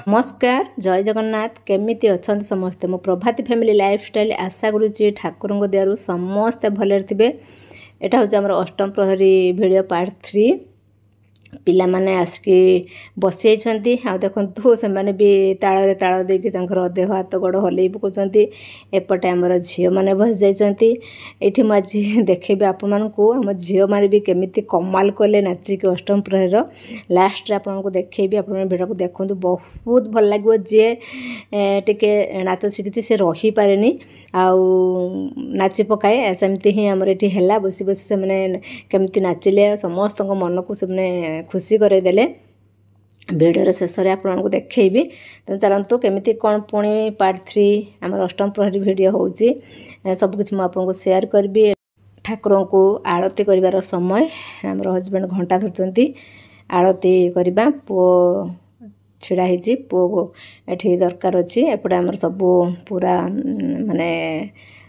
नमस्कार जय जगन्नाथ केमिति अच्छा समस्ते मो प्रभाती फैमिली लाइफस्टाइल आशा करुच्ची ठाकुर दयारु समस्ते भले थे। यहाँ हूँ आम अष्टम प्रहरी भिडियो पार्ट 3 पिला माने आसिकी बसी आ देखु से भी ताल ताल देकी देह हाथ गोड़ हल्ई पकाउंट एपटे आमर झील मैंने बसी जाइए। ये मुझे देखेबी आपण आम झील मैंने भी केमिति कमाल कले नाचिकी अष्टम प्रहर लास्ट आपको देखेबी आप भिडियो को देखु बहुत भल लगे जी टे नाच शिखी से रही पारे नाची पकाए सेमती ही आमर ये है बसी बसी से मैंने केमती नाचिले समस्त मन को से खुशी करदेले। भिडियो शेष में आपको देखी तेनाली चलतु केमी कौन पुणी पार्ट 3 आम अष्टम प्रहरी भिडियो हो सबकिछ मुझे सेयार करी। ठाकुर को आरती कर समय आम हजबैंड घंटा धरती आरती करवा पुओ छिड़ा पुओ को ये दरकार अच्छी एपटे आमर सब पूरा माने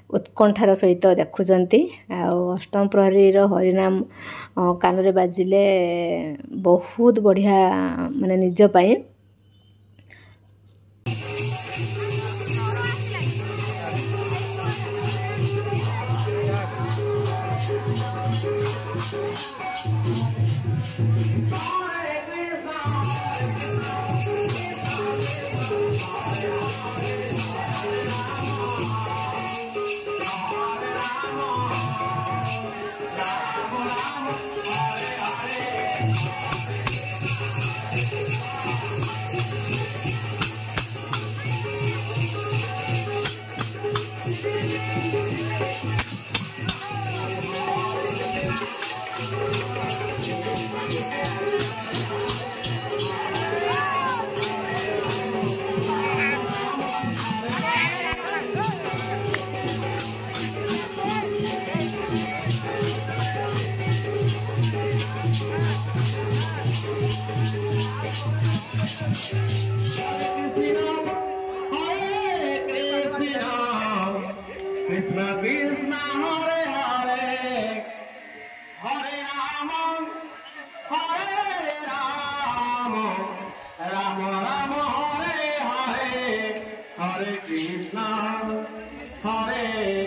उत्कंठार सहित देखुंट अष्टम प्रहरी हरिनाम कान रे बाजिले बहुत बढ़िया माने निज पाई। Krishna Krishna Hare Hare Hare Rama Hare Rama Rama Rama Hare Hare Hare Krishna Hare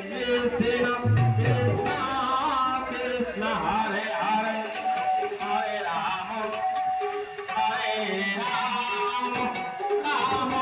Krishna Krishna Krishna Hare Hare Hare Rama Hare Rama Rama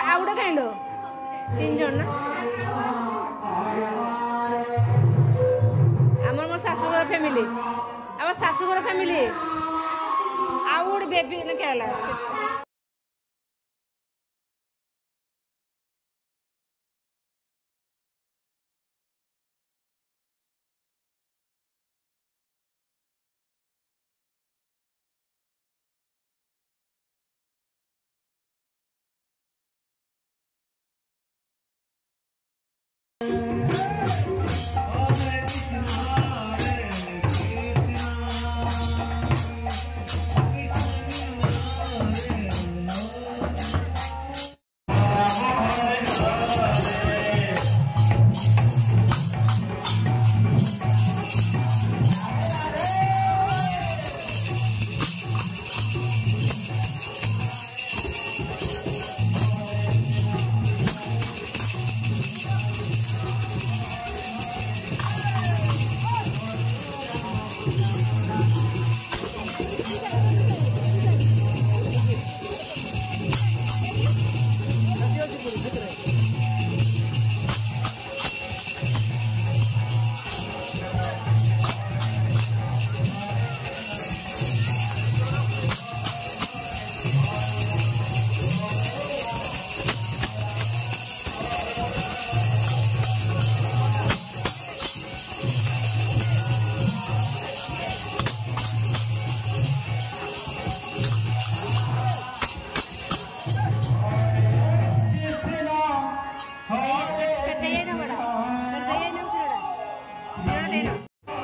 outta कहीं लो 3 जन ना आमर मोर शाशुगर फैमिली आमर शाशुगर फैमिली आउट बेबी ने केला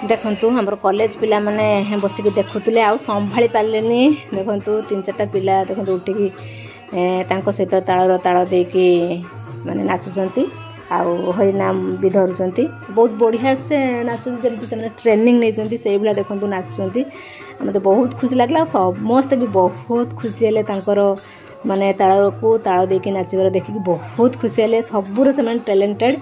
देखु हमर कॉलेज पिला माने बसिक देखुले आ संभाली पार्लेनी देखु 3-4टा पिला देखु उठिकी सहित ताल ताल देकी माने नाचुचंती आउ हरिनाम भी धरुचंती बहुत बढ़िया से नाचुंती जमती से ट्रेनिंग नहीं से भाया देखु नाचुचंती मत बहुत खुशी लगला समस्ते भी बहुत खुशी हेले तांकर माने ताल को ताल देकी नाचबार देखिकी बहुत खुशी हेले सबुर से टैलेंटेड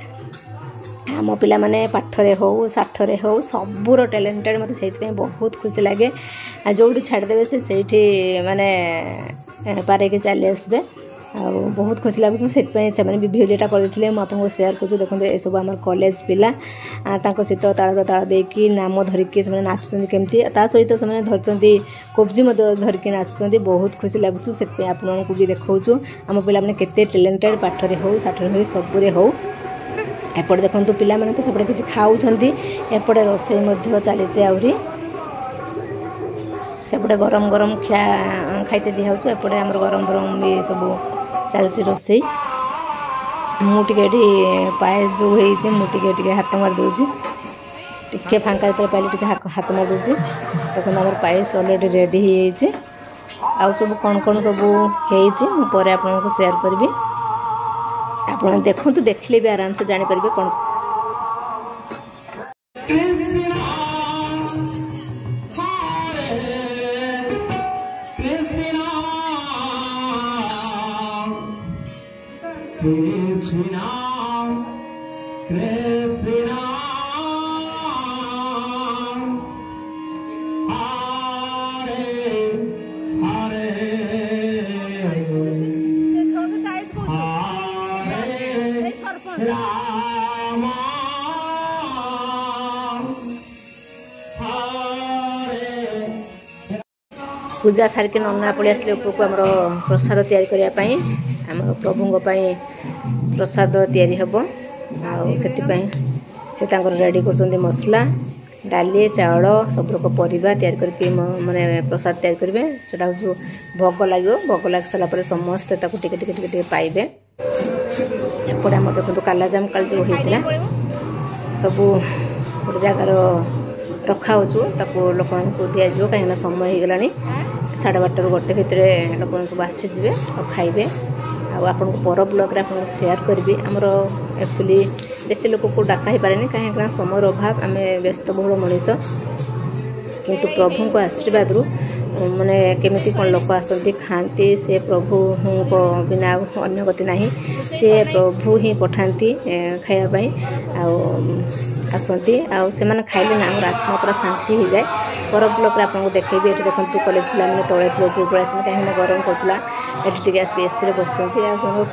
आम पिला माने पाठरे हो साठरे हो सबूर टैलेंटेड मत से बहुत खुशी लगे जो छाड़देवे से माने पारे के चली आसबे आ बहुत खुशी लगे से भी भिडियोटा करते मुझे सेयार कर देखो ये सब आम कॉलेज पिला सहित ताल ताल देकी नाम धरिकी से नाचुंट केमती सहित से धरती कब्जी धरिकी नाचुंट बहुत खुशी लगुच से आपको भी देखा आम पिला मैंने केते टैलेंटेड पाठरे हो साठरे हो सबूरे हो एपटे देखो पिला माने तो सेपटे किसी खाऊँ एपटे रोसई चली आहरी सेपटे गरम गरम खाइते दिखाऊँ एपटे आम गरम गरम भी सब चलती रोसई मुझे पाए जो मुझे हाथ मार दूसरी टे फांका जो पाइले हाथ मार दूसरी देखो आम पायस अलरेडी रेडी हो सब कौन कौन सब होपर आपको सेयार करी आप देखु देखले भी आराम से जानी पारे कौन पूजा सारिके नन्ना पलि आसले उपरको आमर प्रसाद तैयारी करने आम प्रभु प्रसाद तैयारी हम से रेडी कर मसला डाली चाउल सब लोग परिवा तैयारी करके माने प्रसाद तैयारी करेंगे सेटा हूँ भोग लगे भोग लग सारापर समस्ते टे पाइबे एपटे आम देखो कालाजाम काल जो होता सब गोटे जगार रखा लोक दिज्व कहीं समय हो गला 12:30 1 भितर लोक सब आसीजे और खाइबे आपन को पर ब्लॉग आप शेयर करी आमर एक्चुअली बेसी लोक को डाका ही पारे कहीं समय अभाव आम व्यस्तबहुल मनीष किंतु प्रभु को आशीर्वाद माने केमिति कौन लोक आसती खाती से प्रभु को बिना अन्य गति नहीं से प्रभु ही पठाती खायापाई आसती से खाइले ना आम आत्मा पूरा शांति हो जाए। पर ब्लॉक आपको देखेबी ये देखते कॉलेज पिला मैंने तले ऊपर आस कहीं गरम करूला ये आसिक एसी बस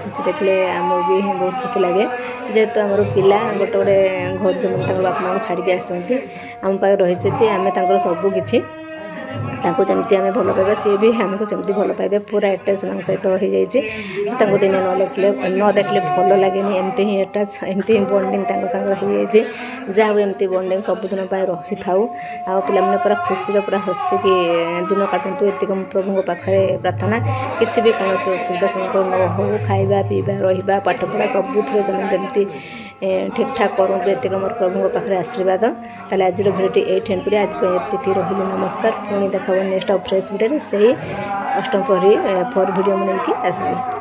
खुशी देखले आमको भी बहुत खुशी लगे जेहेतु आमर पिला गोटे गोटे घर जो बापा माँ को छाड़ी आसती आम पाखे रही आम सबकि जमी आम भल पाइबा सी भी आमको सेमती भल पाइबे पूरा अटैच सहित हो जाइए दिन न देखले भल लगे एमती ही अटैच एमती ही बॉन्डिंग हो जहाँ एमती बॉन्डिंग सबुदिन रही था पिला मैंने पूरा खुशी पूरा हसिकी दिन काटतु ये प्रभु पाखे प्रार्थना किसी भी कौन असुविधा से न हो खाइबा पीवा रहा पाठ पढ़ा सबुथ जमी ठीक ठाक करूँ ये मोर प्रभु पाखे आशीर्वाद ताले आज भिडियो ये एंड करी आज ये रही नमस्कार पुणी देखा नेक्स्ट फ्रेश वीडियो से अष्टम प्रहरी फर वीडियो में नहीं आसबी।